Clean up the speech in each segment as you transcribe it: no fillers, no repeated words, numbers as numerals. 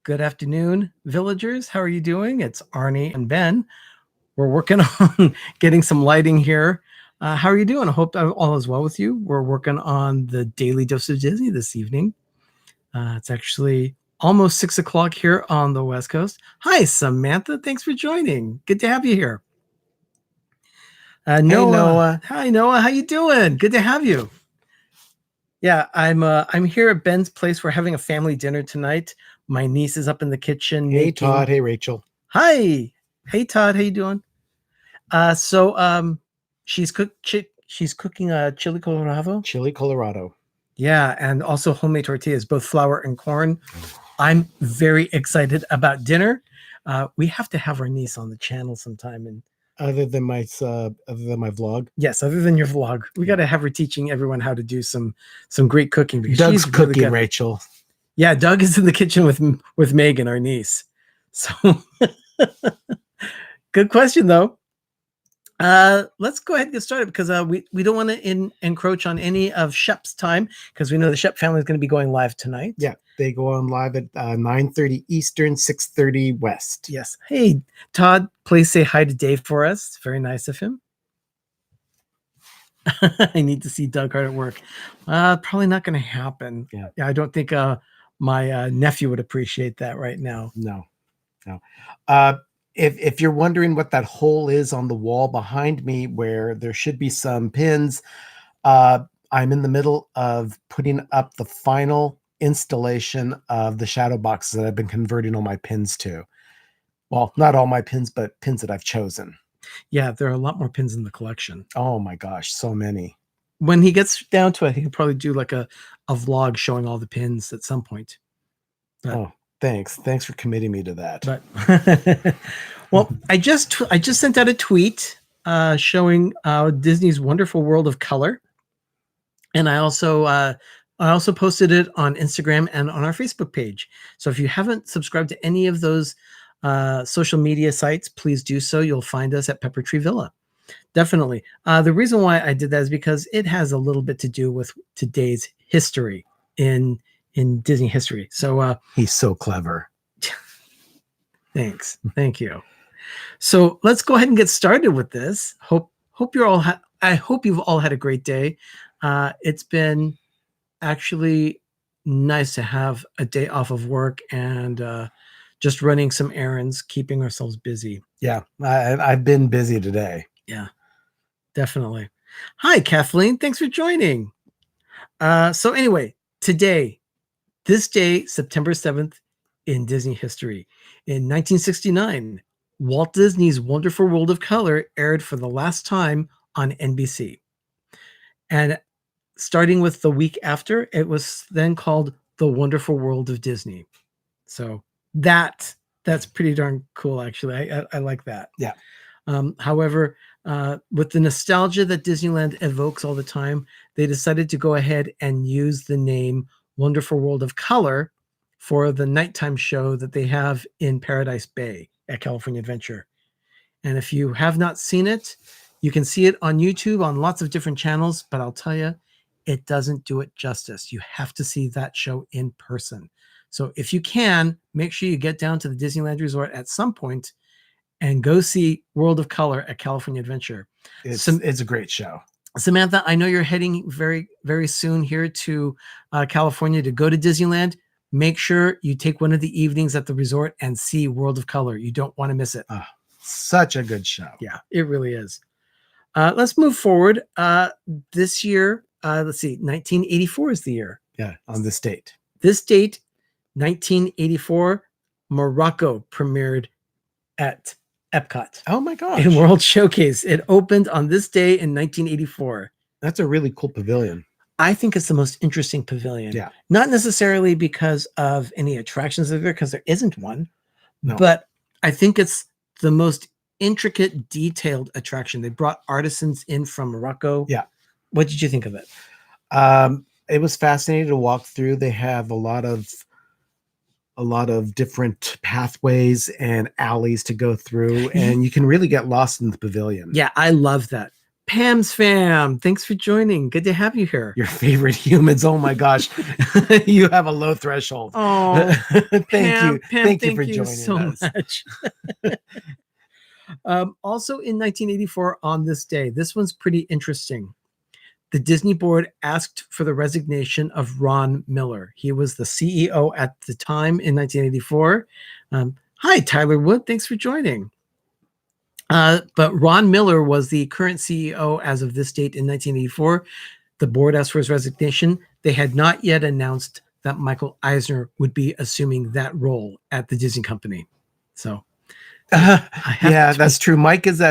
Good afternoon, villagers. How are you doing? It's Arnie and Ben. We're working on getting some lighting here. How are you doing? I hope all is well with you. We're working on the Daily Dose of Disney this evening. It's actually almost 6 o'clock here on the West Coast. Hi, Samantha. Thanks for joining. Good to have you here. Noah. Hey, Noah. Hi, Noah. How you doing? Good to have you. Yeah, I'm here at Ben's place. We're having a family dinner tonight. My niece is up in the kitchen. Hey, Todd. Hey, Rachel. Hi. Hey, Todd. How you doing? She's cooking a chili colorado. Chili Colorado. Yeah, and also homemade tortillas, both flour and corn. I'm very excited about dinner. We have to have our niece on the channel sometime. And other than my vlog. Yes, other than your vlog, we got to have her teaching everyone how to do some great cooking. Because Doug's she's cooking, really Rachel. Yeah, Doug is in the kitchen with Megan, our niece. So, good question though. Let's go ahead and get started because we don't want to encroach on any of Shep's time because we know the Shep family is going to be going live tonight. Yeah, they go on live at 9:30 Eastern, 6:30 West. Yes. Hey, Todd, please say hi to Dave for us. It's very nice of him. I need to see Doug hard at work. Probably not going to happen. Yeah, I don't think my nephew would appreciate that right now. No. If you're wondering what that hole is on the wall behind me where there should be some pins, I'm in the middle of putting up the final installation of the shadow boxes that I've been converting all my pins to. Well, not all my pins, but pins that I've chosen. Yeah, there are a lot more pins in the collection. Oh my gosh, so many. When he gets down to it, he could probably do like a vlog showing all the pins at some point. But, thanks for committing me to that. But well, I just sent out a tweet showing Disney's Wonderful World of Color, and I also posted it on Instagram and on our Facebook page. So if you haven't subscribed to any of those social media sites, please do so. You'll find us at Pepper Tree Villa. Definitely. The reason why I did that is because it has a little bit to do with today's history in Disney history. So he's so clever. Thanks. Thank you. So let's go ahead and get started with this. I hope you've all had a great day. It's been actually nice to have a day off of work and just running some errands, keeping ourselves busy. Yeah, I've been busy today. Yeah, definitely. Hi, Kathleen. Thanks for joining. So anyway, this day, September 7th, in Disney history. In 1969, Walt Disney's Wonderful World of Color aired for the last time on NBC. And starting with the week after, it was then called The Wonderful World of Disney. So that's pretty darn cool, actually. I like that. Yeah. However, with the nostalgia that Disneyland evokes all the time, they decided to go ahead and use the name Wonderful World of Color for the nighttime show that they have in Paradise Bay at California Adventure. And if you have not seen it, you can see it on YouTube on lots of different channels, but I'll tell you, it doesn't do it justice. You have to see that show in person. So if you can, make sure you get down to the Disneyland Resort at some point and go see World of Color at California Adventure. It's a great show. Samantha, I know you're heading very, very soon here to California to go to Disneyland. Make sure you take one of the evenings at the resort and see World of Color. You don't want to miss it. Such a good show. Yeah, it really is. Let's move forward. This year, let's see, 1984 is the year. Yeah, on this date. This date, 1984, Morocco premiered at Epcot. Oh my gosh. In World Showcase. It opened on this day in 1984. That's a really cool pavilion. I think it's the most interesting pavilion. Yeah. Not necessarily because of any attractions there, because there isn't one. No. But I think it's the most intricate, detailed attraction. They brought artisans in from Morocco. Yeah. What did you think of it? It was fascinating to walk through. They have a lot of different pathways and alleys to go through, and you can really get lost in the pavilion. Yeah, I love that. Pam's fam, thanks for joining. Good to have you here. Your favorite humans. Oh my gosh. You have a low threshold. Oh, thank Pam, you. Pam, Thank you for joining so us. much. Also in 1984, on this day, this one's pretty interesting. The Disney board asked for the resignation of Ron Miller. He was the CEO at the time in 1984. Hi, Tyler Wood. Thanks for joining. But Ron Miller was the current CEO as of this date in 1984. The board asked for his resignation. They had not yet announced that Michael Eisner would be assuming that role at the Disney company. So, yeah, that's true. Mike is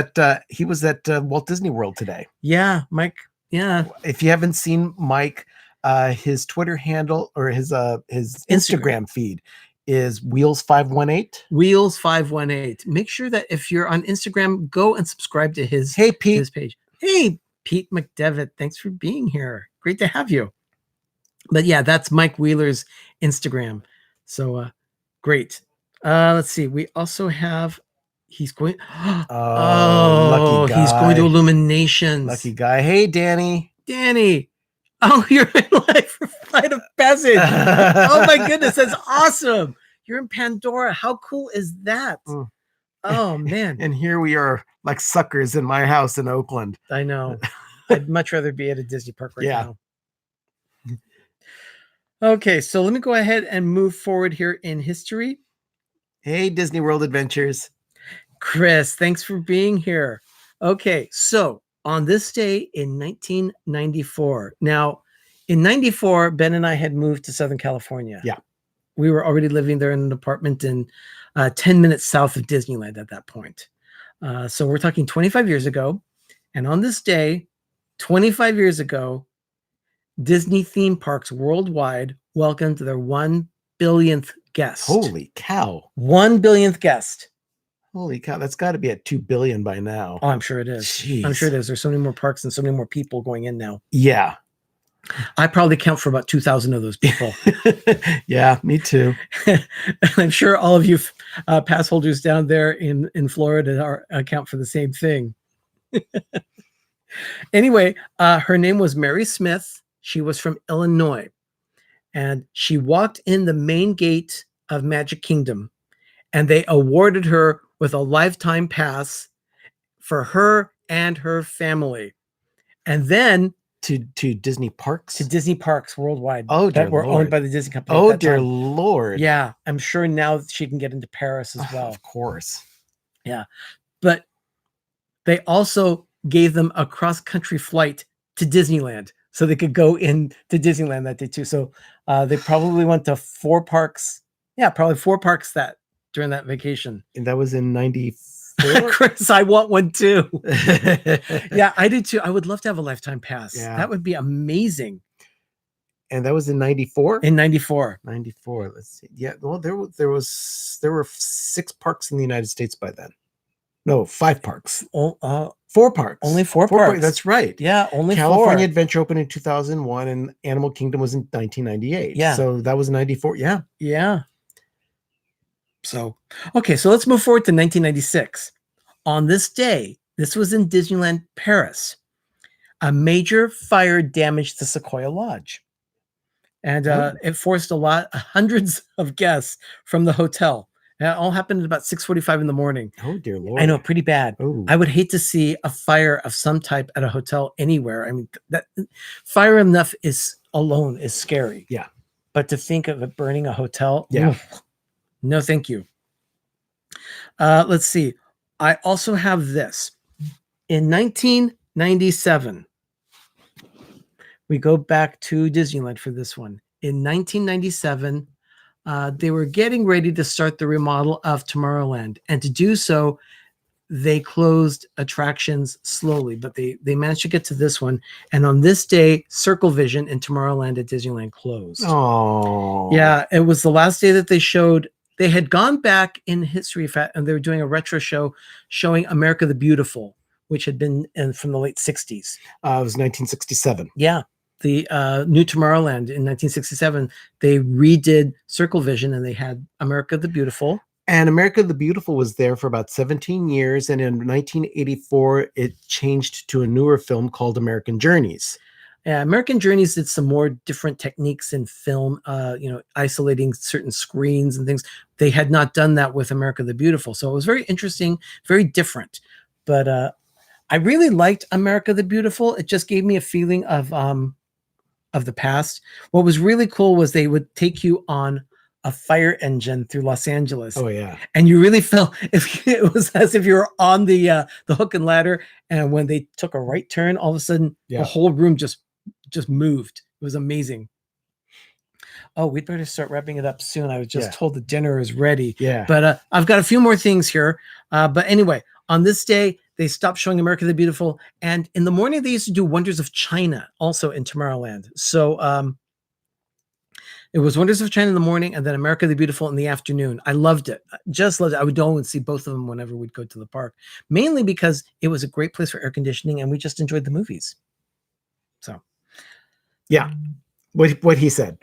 he was at Walt Disney World today. Yeah, Mike. Yeah. If you haven't seen Mike, his Twitter handle or his Instagram feed is Wheels518. Wheels518. Make sure that if you're on Instagram, go and subscribe to his Pete. His page. Hey, Pete McDevitt. Thanks for being here. Great to have you. But yeah, that's Mike Wheeler's Instagram. So great. Let's see. We also have he's going lucky guy. He's going to Illuminations. Lucky guy. Hey, Danny. Danny. Oh, you're in live for Flight of Passage. Oh my goodness, that's awesome. You're in Pandora. How cool is that? Oh man. And here we are like suckers in my house in Oakland. I know. I'd much rather be at a Disney park right now. Okay, so let me go ahead and move forward here in history. Hey, Disney World Adventures. Chris, thanks for being here. Okay, so on this day in 1994. Now, in 94, Ben and I had moved to Southern California. Yeah. We were already living there in an apartment in 10 minutes south of Disneyland at that point. So we're talking 25 years ago. And on this day, 25 years ago, Disney theme parks worldwide welcomed their 1 billionth guest. Holy cow. 1 billionth guest. Holy cow. That's got to be at 2 billion by now. Oh, I'm sure it is. Jeez. I'm sure it is. There's so many more parks and so many more people going in now. Yeah. I probably count for about 2,000 of those people. Yeah, me too. I'm sure all of you pass holders down there in Florida account for the same thing. Anyway, her name was Mary Smith. She was from Illinois. And she walked in the main gate of Magic Kingdom. And they awarded her with a lifetime pass for her and her family. And then to Disney parks? To Disney parks worldwide. Oh, that were owned by the Disney company. Oh, dear Lord. Yeah. I'm sure now she can get into Paris as well. Of course. Yeah. But they also gave them a cross-country flight to Disneyland so they could go into Disneyland that day too. So they probably went to 4 parks. Yeah, probably 4 parks during that vacation. And that was in 94? Chris, I want one too. Yeah, I do too. I would love to have a lifetime pass. Yeah. That would be amazing. And that was in 94? In 94. 94. Let's see. Yeah, well, there were 6 parks in the United States by then. No, 5 parks. 4 parks. Only 4 parks. That's right. Yeah, only California 4. Adventure opened in 2001 and Animal Kingdom was in 1998. Yeah. So that was 94. Yeah. Yeah. So, okay, so let's move forward to 1996. On this day, this was in Disneyland Paris, a major fire damaged the Sequoia Lodge. And it forced hundreds of guests from the hotel. And it all happened at about 6:45 in the morning. Oh, dear Lord. I know, pretty bad. Ooh. I would hate to see a fire of some type at a hotel anywhere. I mean, that fire enough alone is scary. Yeah. But to think of it burning a hotel, yeah. No, thank you. Let's see. I also have this. In 1997, we go back to Disneyland for this one. In 1997, they were getting ready to start the remodel of Tomorrowland. And to do so, they closed attractions slowly, but they managed to get to this one. And on this day, Circle Vision in Tomorrowland at Disneyland closed. Oh. Yeah, it was the last day that they showed. They had gone back in history, and they were doing a retro show showing America the Beautiful, which had been from the late 60s. It was 1967. Yeah. The new Tomorrowland in 1967, they redid Circle Vision and they had America the Beautiful. And America the Beautiful was there for about 17 years. And in 1984, it changed to a newer film called American Journeys. Yeah, American Journeys did some more different techniques in film, isolating certain screens and things. They had not done that with America the Beautiful. So it was very interesting, very different. But I really liked America the Beautiful. It just gave me a feeling of the past. What was really cool was they would take you on a fire engine through Los Angeles. Oh, yeah. And you really felt it was as if you were on the hook and ladder. And when they took a right turn, all of a sudden the whole room just moved. It was amazing. Oh, we'd better start wrapping it up soon. I was just told the dinner is ready. Yeah. But I've got a few more things here. But anyway, on this day, they stopped showing America the Beautiful. And in the morning, they used to do Wonders of China, also in Tomorrowland. So it was Wonders of China in the morning and then America the Beautiful in the afternoon. I loved it. Just loved it. I would go and see both of them whenever we'd go to the park, mainly because it was a great place for air conditioning and we just enjoyed the movies. So, yeah, what he said.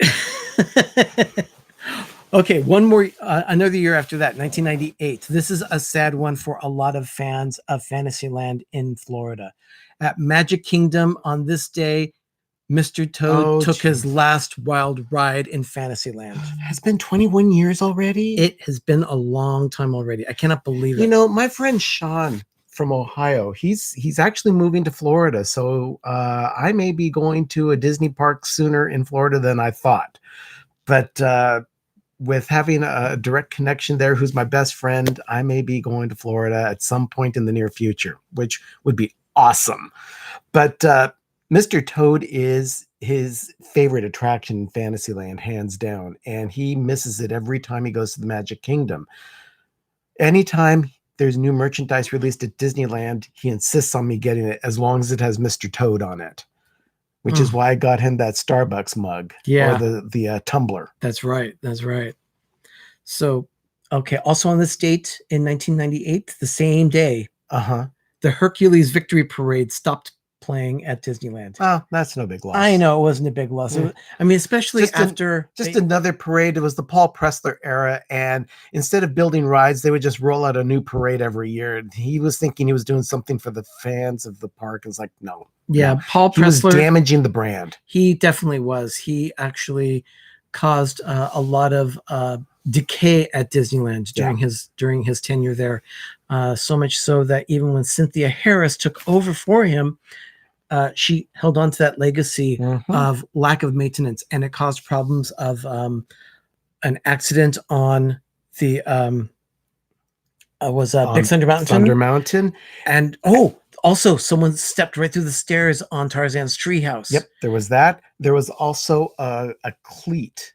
Okay, one more, another year after that, 1998. This is a sad one for a lot of fans of Fantasyland in Florida. At Magic Kingdom on this day, Mr. Toad took his last wild ride in Fantasyland. Has been 21 years already? It has been a long time already. I cannot believe it. You know, my friend Sean from Ohio, he's actually moving to Florida. So I may be going to a Disney park sooner in Florida than I thought. But with having a direct connection there, who's my best friend, I may be going to Florida at some point in the near future, which would be awesome. But Mr. Toad is his favorite attraction in Fantasyland, hands down, and he misses it every time he goes to the Magic Kingdom. Anytime there's new merchandise released at Disneyland, he insists on me getting it as long as it has Mr. Toad on it, which is why I got him that Starbucks mug or the tumbler. That's right. That's right. So, okay. Also on this date in 1998, the same day, the Hercules Victory Parade stopped playing at Disneyland. Oh, that's no big loss. I know it wasn't a big loss. Yeah. I mean, especially after another parade. It was the Paul Pressler era, and instead of building rides, they would just roll out a new parade every year. And he was thinking he was doing something for the fans of the park. It's like, no. Yeah, Paul Pressler was damaging the brand. He definitely was. He actually caused a lot of decay at Disneyland during his tenure there. So much so that even when Cynthia Harris took over for him, she held on to that legacy of lack of maintenance, and it caused problems of an accident on the Big Thunder Mountain. Thunder Mountain, and also someone stepped right through the stairs on Tarzan's treehouse. Yep, there was that. There was also a cleat.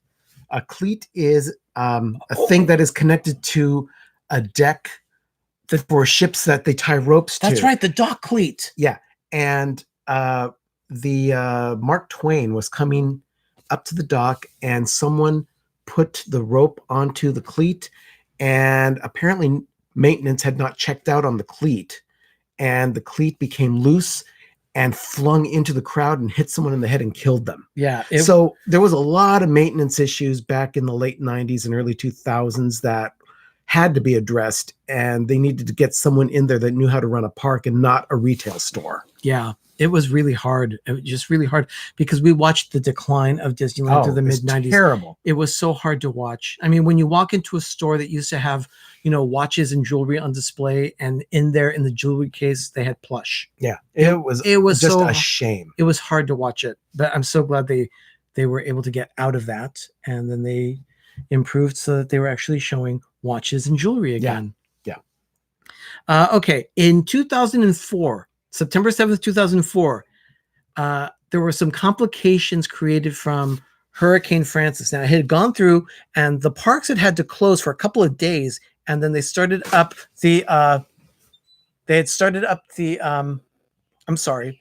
A cleat is a thing that is connected to a deck for ships that they tie ropes to. That's right, the dock cleat. Yeah, and the Mark Twain was coming up to the dock, and someone put the rope onto the cleat, and apparently maintenance had not checked out on the cleat, and the cleat became loose and flung into the crowd and hit someone in the head and killed them. Yeah. So there was a lot of maintenance issues back in the late 90s and early 2000s that had to be addressed, and they needed to get someone in there that knew how to run a park and not a retail store. Yeah. It was really hard. It was just really hard because we watched the decline of Disneyland through the mid-90s. Terrible. It was so hard to watch. I mean, when you walk into a store that used to have, watches and jewelry on display, and in there in the jewelry case, they had plush. Yeah. It was just a shame. It was hard to watch it, but I'm so glad they were able to get out of that. And then they improved so that they were actually showing watches and jewelry again. Yeah. Okay. In 2004, September 7th, 2004, there were some complications created from Hurricane Francis. Now, it had gone through, and the parks had to close for a couple of days, and then they started up the, I'm sorry.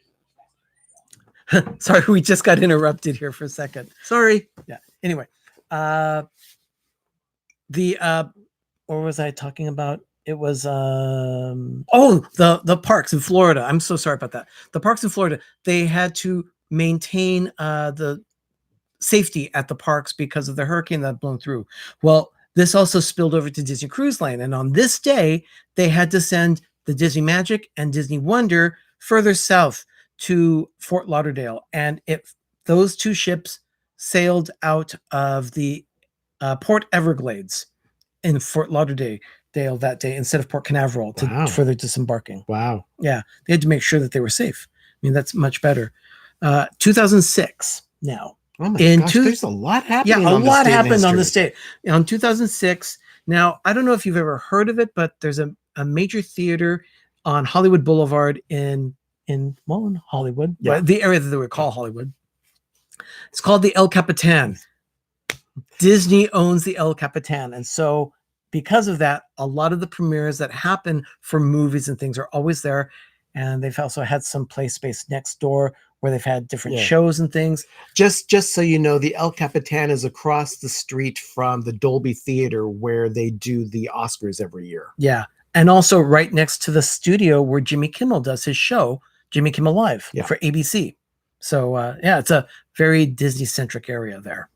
Sorry, we just got interrupted here for a second. Sorry. Yeah. Anyway, what was I talking about? It was the parks in Florida. I'm so sorry about that. The parks in Florida, they had to maintain the safety at the parks because of the hurricane that had blown through. Well, This also spilled over to Disney Cruise Line. And on this day, they had to send the Disney Magic and Disney Wonder further south to Fort Lauderdale. And those two ships sailed out of the Port Everglades in Fort Lauderdale that day instead of Port Canaveral for their disembarking. Wow. Yeah. They had to make sure that they were safe. I mean, that's much better. 2006 now. Oh my gosh, there's a lot happening. Yeah, a lot happened on this date. On 2006. Now, I don't know if you've ever heard of it, but there's a major theater on Hollywood Boulevard in Hollywood, the area that they would call Hollywood. It's called the El Capitan. Disney owns the El Capitan. And so because of that, a lot of the premieres that happen for movies and things are always there. And they've also had some play space next door where they've had different shows and things. Just so you know, the El Capitan is across the street from the Dolby Theater where they do the Oscars every year. Yeah. And also right next to the studio where Jimmy Kimmel does his show, Jimmy Kimmel Live for ABC. So it's a very Disney-centric area there.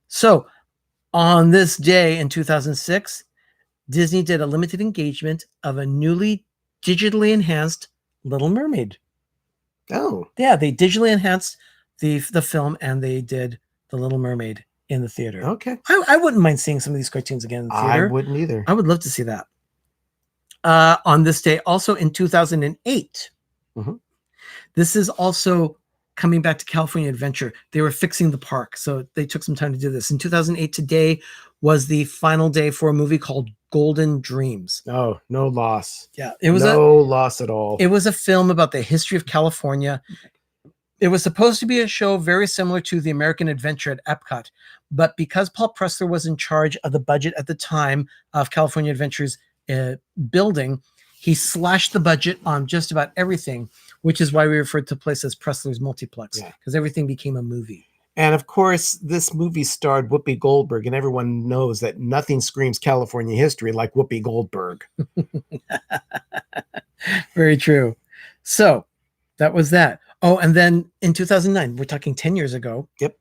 So on this day in 2006, Disney did a limited engagement of a newly digitally enhanced Little Mermaid. Oh. Yeah, they digitally enhanced the film and they did the Little Mermaid in the theater. Okay. I wouldn't mind seeing some of these cartoons again in the theater. I wouldn't either. I would love to see that. On this day, also in 2008, this is also coming back to California Adventure. They were fixing the park, so they took some time to do this. In 2008, today was the final day for a movie called Golden Dreams. Oh, no loss. Yeah, it was no loss at all. It was a film about the history of California. It was supposed to be a show very similar to the American Adventure at Epcot, but because Paul Pressler was in charge of the budget at the time of California Adventure's building, he slashed the budget on just about everything, which is why we referred to the place as Pressler's Multiplex, because everything became a movie. And of course, this movie starred Whoopi Goldberg, and everyone knows that nothing screams California history like Whoopi Goldberg. Very true. So that was that. Oh, and then in 2009, we're talking 10 years ago. Yep.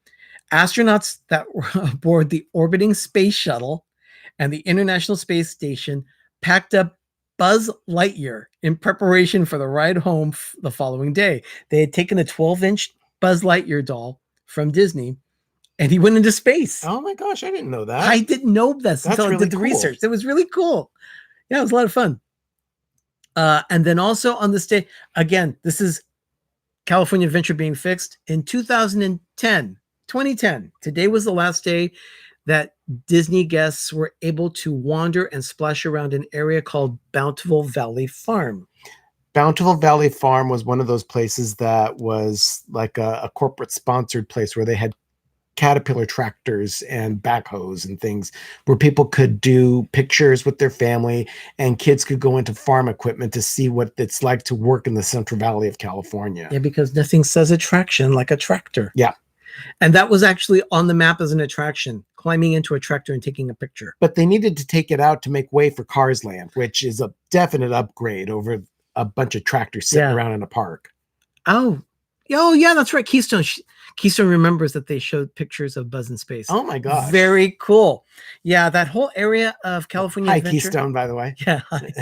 Astronauts that were aboard the orbiting space shuttle and the International Space Station packed up Buzz Lightyear in preparation for the ride home the following day. They had taken a 12-inch Buzz Lightyear doll from Disney, and he went into space. Oh my gosh, I didn't know that. I didn't know this until I did the research. It was really cool. Yeah, it was a lot of fun. And then also on this day, again, this is California Adventure being fixed in 2010. Today was the last day that Disney guests were able to wander and splash around an area called Bountiful Valley Farm. Bountiful Valley Farm was one of those places that was like a corporate sponsored place where they had Caterpillar tractors and backhoes and things where people could do pictures with their family and kids could go into farm equipment to see what it's like to work in the Central Valley of California. Yeah, because nothing says attraction like a tractor. Yeah. And that was actually on the map as an attraction, climbing into a tractor and taking a picture. But they needed to take it out to make way for Cars Land, which is a definite upgrade over a bunch of tractors sitting around in a park. Oh, yeah, that's right. Keystone remembers that they showed pictures of Buzz in Space. Oh my gosh. Very cool. Yeah, that whole area of California Adventure. Hi, Keystone, by the way. Yeah, hi.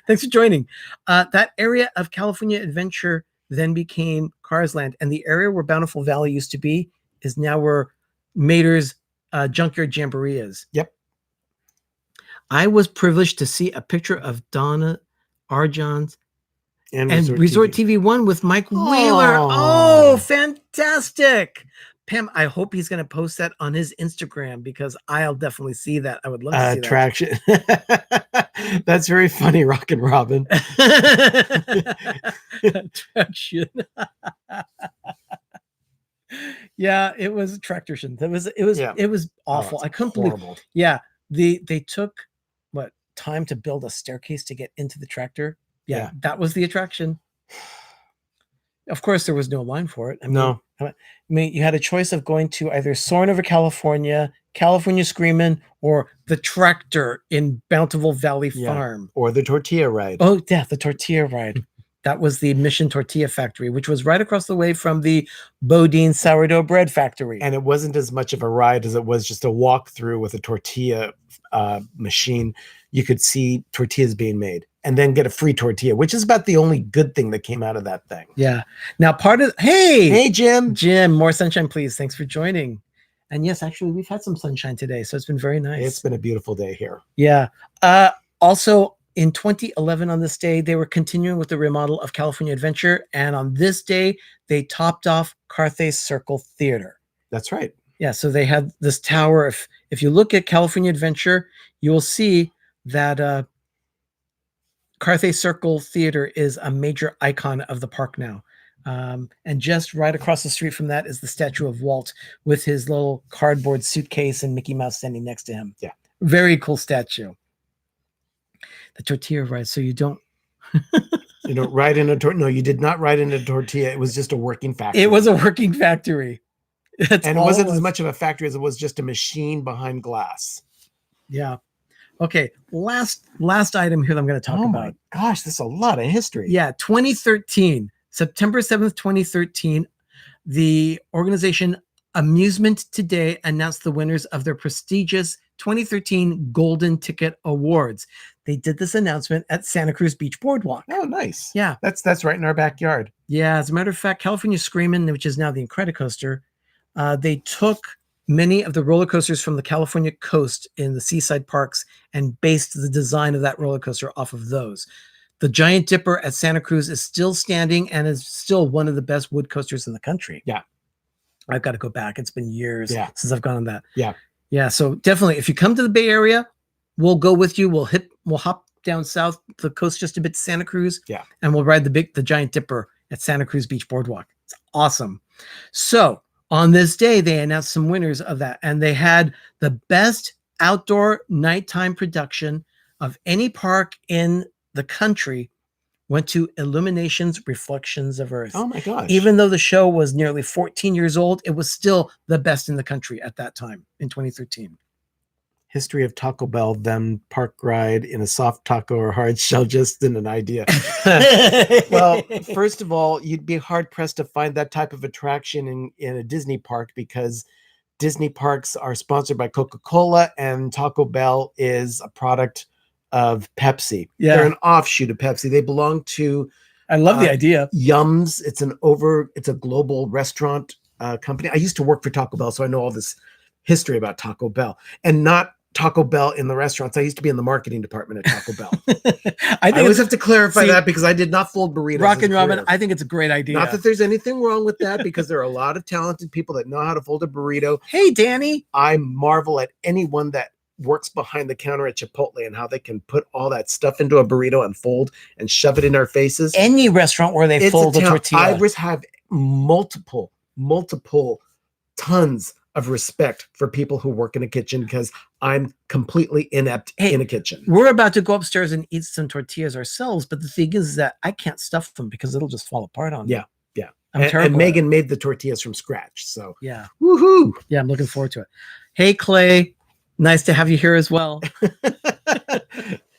Thanks for joining. That area of California Adventure then became Cars Land, and the area where Bountiful Valley used to be is now where Mater's Junkyard Jamboree is. Yep. I was privileged to see a picture of Donna Arjon's and Resort TV 1 with Mike Wheeler. Oh, fantastic. Pam, I hope he's going to post that on his Instagram because I'll definitely see that. I would love to see attraction. That's very funny, Rockin' Robin. Attraction. Yeah, it was attraction. It was awful. I couldn't believe. Yeah, they took time to build a staircase to get into the tractor. Yeah, that was the attraction. Of course, there was no line for it. I mean, you had a choice of going to either Soarin' Over California, California Screamin', or the tractor in Bountiful Valley Farm. Or the tortilla ride. Oh, yeah, the tortilla ride. That was the Mission Tortilla Factory, which was right across the way from the Bodine Sourdough Bread Factory. And it wasn't as much of a ride as it was just a walkthrough with a tortilla machine. You could see tortillas being made and then get a free tortilla, which is about the only good thing that came out of that thing. Yeah. Now hey, Jim. Jim, more sunshine, please. Thanks for joining. And yes, actually, we've had some sunshine today, so it's been very nice. It's been a beautiful day here. Yeah. Also, in 2011, on this day, they were continuing with the remodel of California Adventure, and on this day, they topped off Carthay Circle Theater. That's right. Yeah, so they had this tower. If you look at California Adventure, you will see that Carthay Circle Theater is a major icon of the park now. And just right across the street from that is the statue of Walt with his little cardboard suitcase and Mickey Mouse standing next to him. Yeah. Very cool statue. The tortilla ride, so you don't ride in a tortilla. No, you did not ride in a tortilla. It was just a working factory. It was a working factory. And it wasn't as much of a factory as it was just a machine behind glass. Yeah. Okay. Last item here that I'm going to talk about. Oh my gosh, this is a lot of history. Yeah. 2013, September 7th, 2013, the organization Amusement Today announced the winners of their prestigious 2013 Golden Ticket Awards. They did this announcement at Santa Cruz Beach Boardwalk. Oh, nice. Yeah. That's right in our backyard. Yeah. As a matter of fact, California Screamin', which is now the Incredicoaster, they took many of the roller coasters from the California coast in the seaside parks and based the design of that roller coaster off of those. The Giant Dipper at Santa Cruz is still standing and is still one of the best wood coasters in the country. Yeah. I've got to go back. It's been years since I've gone on that. Yeah. Yeah. So definitely, if you come to the Bay Area, we'll go with you. We'll hop down south the coast just a bit to Santa Cruz. Yeah. And we'll ride the Giant Dipper at Santa Cruz Beach Boardwalk. It's awesome. So on this day, they announced some winners of that, and they had the best outdoor nighttime production of any park in the country went to Illumination's Reflections of Earth. Oh my gosh. Even though the show was nearly 14 years old, it was still the best in the country at that time in 2013. History of Taco Bell, then park ride in a soft taco or hard shell, just in an idea. Well, first of all, you'd be hard pressed to find that type of attraction in a Disney park because Disney parks are sponsored by Coca-Cola and Taco Bell is a product of Pepsi. Yeah. They're an offshoot of Pepsi. They belong to I love the idea. Yums. It's a global restaurant company. I used to work for Taco Bell, so I know all this history about Taco Bell, and not Taco Bell in the restaurants. I used to be in the marketing department at Taco Bell. I always have to clarify that because I did not fold burritos. Rockin' Robin, I think it's a great idea. Not that there's anything wrong with that, because there are a lot of talented people that know how to fold a burrito. Hey, Danny. I marvel at anyone that works behind the counter at Chipotle and how they can put all that stuff into a burrito and fold and shove it in our faces. Any restaurant where they fold the tortilla. I just have multiple tons of respect for people who work in a kitchen because I'm completely inept in a kitchen. We're about to go upstairs and eat some tortillas ourselves, but the thing is that I can't stuff them because it'll just fall apart on me. Yeah. And Megan made the tortillas from scratch. So yeah. Woohoo. Yeah, I'm looking forward to it. Hey, Clay. Nice to have you here as well.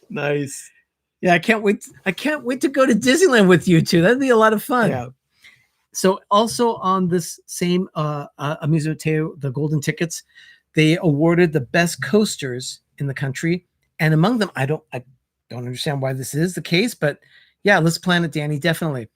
Nice. Yeah, I can't wait to go to Disneyland with you two. That'd be a lot of fun. Yeah. So also on this same amusement table, the golden tickets, they awarded the best coasters in the country. And among them, I don't understand why this is the case, but yeah, let's plan it, Danny. Definitely.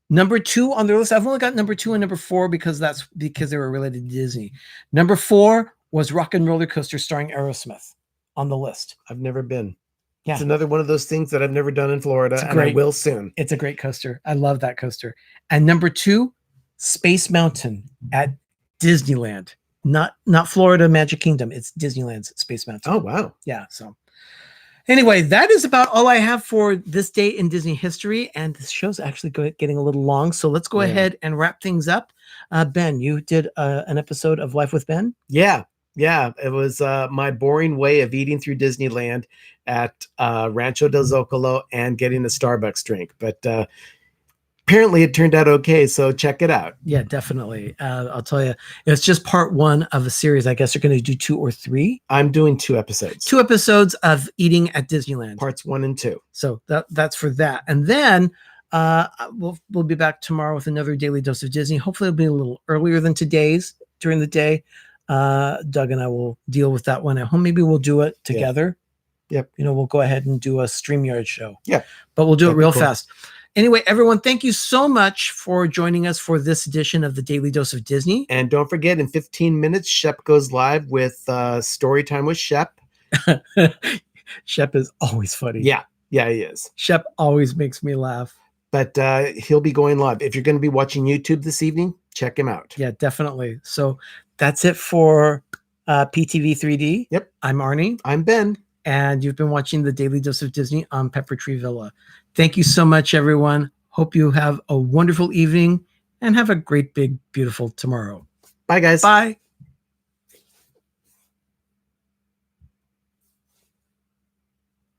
Number 2 on their list. I've only got number 2 and number 4 because they were related to Disney. Number 4 was Rock and Roller Coaster starring Aerosmith on the list. I've never been. Yeah. It's another one of those things that I've never done in Florida, and I will soon. It's a great coaster. I love that coaster. And number 2, Space Mountain at Disneyland. Not Florida Magic Kingdom. It's Disneyland's Space Mountain. Oh, wow. Yeah. So anyway, that is about all I have for this day in Disney history. And this show's actually getting a little long. So let's go ahead and wrap things up. Ben, you did an episode of Life with Ben? Yeah. It was my boring way of eating through Disneyland at Rancho del Zocalo and getting a Starbucks drink. But apparently it turned out okay. So check it out. Yeah, definitely. I'll tell you, it's just part 1 of a series. I guess they're going to do 2 or 3. I'm doing 2 episodes. 2 episodes of eating at Disneyland. Parts 1 and 2. So that's for that. And then We'll be back tomorrow with another daily dose of Disney. Hopefully, it'll be a little earlier than today's during the day. Doug and I will deal with that one at home. Maybe we'll do it together. Yep. We'll go ahead and do a StreamYard show. Yeah. But we'll do That'd it be real cool. fast. Anyway, everyone, thank you so much for joining us for this edition of the Daily Dose of Disney. And don't forget, in 15 minutes, Shep goes live with Story Time with Shep. Shep is always funny. Yeah, he is. Shep always makes me laugh. But he'll be going live. If you're going to be watching YouTube this evening, check him out. Yeah, definitely. So that's it for PTV3D. Yep. I'm Arnie. I'm Ben. And you've been watching the Daily Dose of Disney on Pepper Tree Villa. Thank you so much, everyone. Hope you have a wonderful evening and have a great, big, beautiful tomorrow. Bye, guys. Bye.